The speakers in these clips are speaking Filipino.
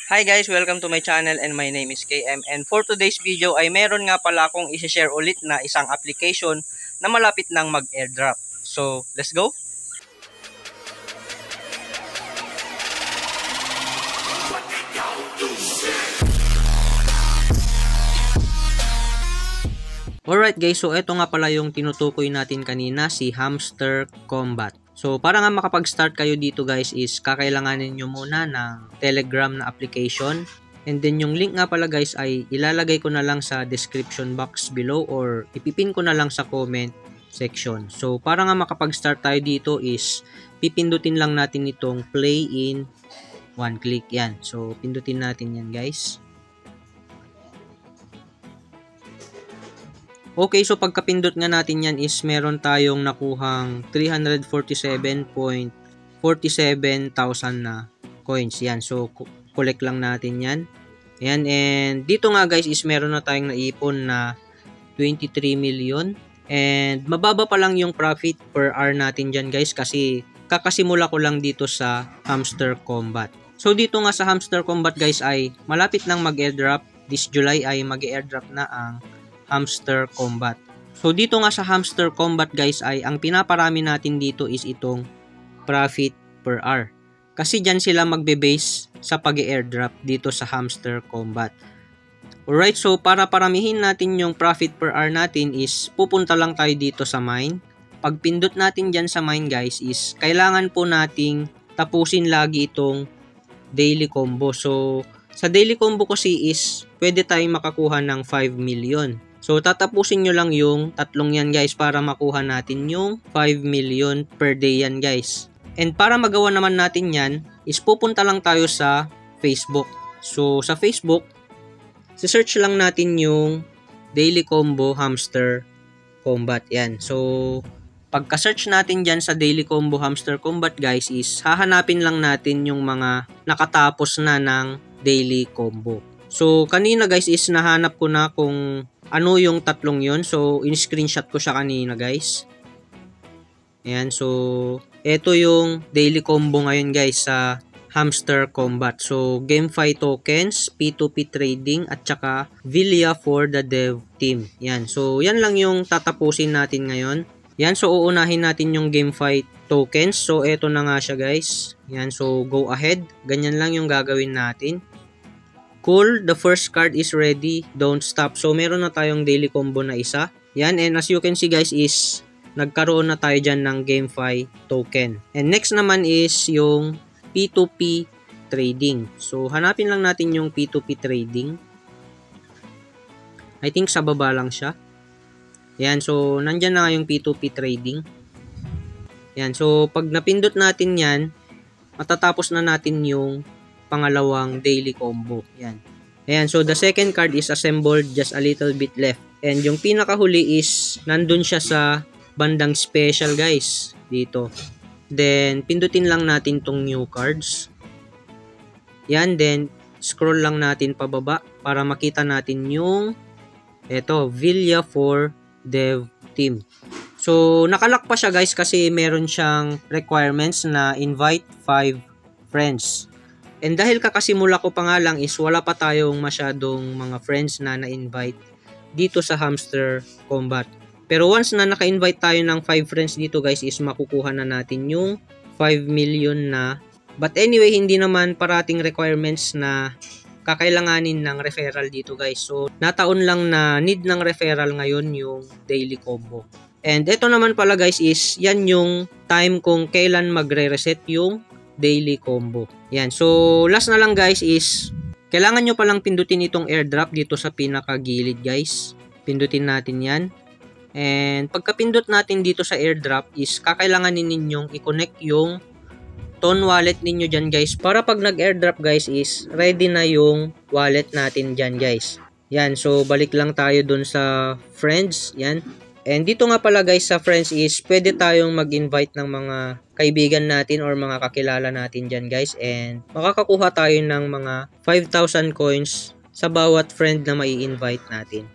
Hi guys, welcome to my channel and my name is KM, and for today's video ay meron nga pala akong i-share ulit na isang application na malapit nang mag-airdrop. So, let's go! Alright guys, so ito nga pala yung tinutukoy natin kanina, si Hamster Kombat. So para nga makapag-start kayo dito guys is kakailanganin nyo muna ng Telegram na application. And then yung link nga pala guys ay ilalagay ko na lang sa description box below or ipipin ko na lang sa comment section. So para nga makapag-start tayo dito is pipindutin lang natin itong play in one click. Yan. So pindutin natin yan guys. Okay, so pagkapindot nga natin yan is meron tayong nakuhang 347.47,000 na coins. Yan, so collect lang natin yan. Ayan, and dito nga guys is meron na tayong naipon na 23 million. And mababa pa lang yung profit per hour natin dyan guys kasi kakasimula ko lang dito sa Hamster Kombat. So dito nga sa Hamster Kombat guys ay malapit nang mag-airdrop. This July ay mag-airdrop na ang Hamster Kombat. So dito nga sa Hamster Kombat guys ay ang pinaparami natin dito is itong profit per hour. Kasi dyan sila magbe-base sa pag-airdrop dito sa Hamster Kombat. Alright, so para paramihin natin yung profit per hour natin is pupunta lang tayo dito sa mine. Pag pindot natin dyan sa mine guys is kailangan po nating tapusin lagi itong daily combo. So sa daily combo kasi is pwede tayong makakuha ng 5 million. So, tatapusin nyo lang yung tatlong yan guys para makuha natin yung 5 million per day yan guys. And para magawa naman natin yan, is pupunta lang tayo sa Facebook. So, sa Facebook, search lang natin yung Daily Combo Hamster Kombat. Yan. So, pagka-search natin dyan sa Daily Combo Hamster Kombat guys, is hahanapin lang natin yung mga nakatapos na ng Daily Combo. So, kanina guys is nahanap ko na kung ano yung tatlong yun. So, in-screenshot ko siya kanina guys. Ayan, so ito yung daily combo ngayon guys sa Hamster Kombat. So, GameFi tokens, P2P trading, at saka Villia for the dev team. Yan, so yan lang yung tatapusin natin ngayon. Yan, so uunahin natin yung GameFi tokens. So, ito na nga siya guys. Yan, so go ahead. Ganyan lang yung gagawin natin. Cool, the first card is ready, don't stop. So, meron na tayong daily combo na isa. Yan, and as you can see guys is nagkaroon na tayo dyan ng GameFi token. And next naman is yung P2P trading. So, hanapin lang natin yung P2P trading. I think sa baba lang siya. Yan, so nandyan na yung P2P trading. Yan, so pag napindot natin yan, matatapos na natin yung pangalawang daily combo. Yan. Ayan, so the second card is assembled, just a little bit left. And yung pinakahuli is nandun siya sa bandang special guys. Dito. Then, pindutin lang natin tong new cards. Yan, then scroll lang natin pababa para makita natin yung eto, Villia for dev team. So, nakalock pa siya guys kasi meron siyang requirements na invite 5 friends. And dahil kakasimula ko pa nga lang is wala pa tayong masyadong mga friends na na-invite dito sa Hamster Kombat. Pero once na naka-invite tayo ng 5 friends dito guys is makukuha na natin yung 5 million na. But anyway, hindi naman parating requirements na kakailanganin ng referral dito guys. So, nataon lang na need ng referral ngayon yung daily combo. And ito naman pala guys is yan yung time kung kailan magre-reset yung daily combo. Yan. So, last na lang guys is kailangan nyo palang pindutin itong airdrop dito sa pinakagilid guys. Pindutin natin yan. And pagkapindot natin dito sa airdrop is kakailanganin ninyong i-connect yung Ton wallet ninyo dyan guys. Para pag nag-airdrop guys is ready na yung wallet natin dyan guys. Yan. So, balik lang tayo dun sa friends. Yan. And dito nga pala guys sa friends is pwede tayong mag-invite ng mga kaibigan natin or mga kakilala natin dyan guys. And makakakuha tayo ng mga 5,000 coins sa bawat friend na mai-invite natin.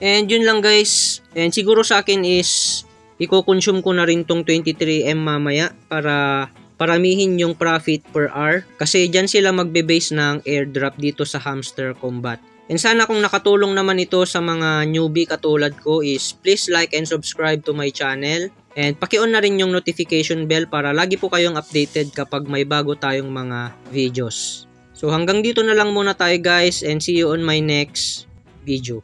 And yun lang guys. And siguro sa akin is i-consume ko na rin tong 23M mamaya para paramihin yung profit per hour kasi dyan sila magbe-base ng airdrop dito sa Hamster Combat. And sana kung nakatulong naman ito sa mga newbie katulad ko is please like and subscribe to my channel. And paki-on na rin yung notification bell para lagi po kayong updated kapag may bago tayong mga videos. So hanggang dito na lang muna tayo guys and see you on my next video.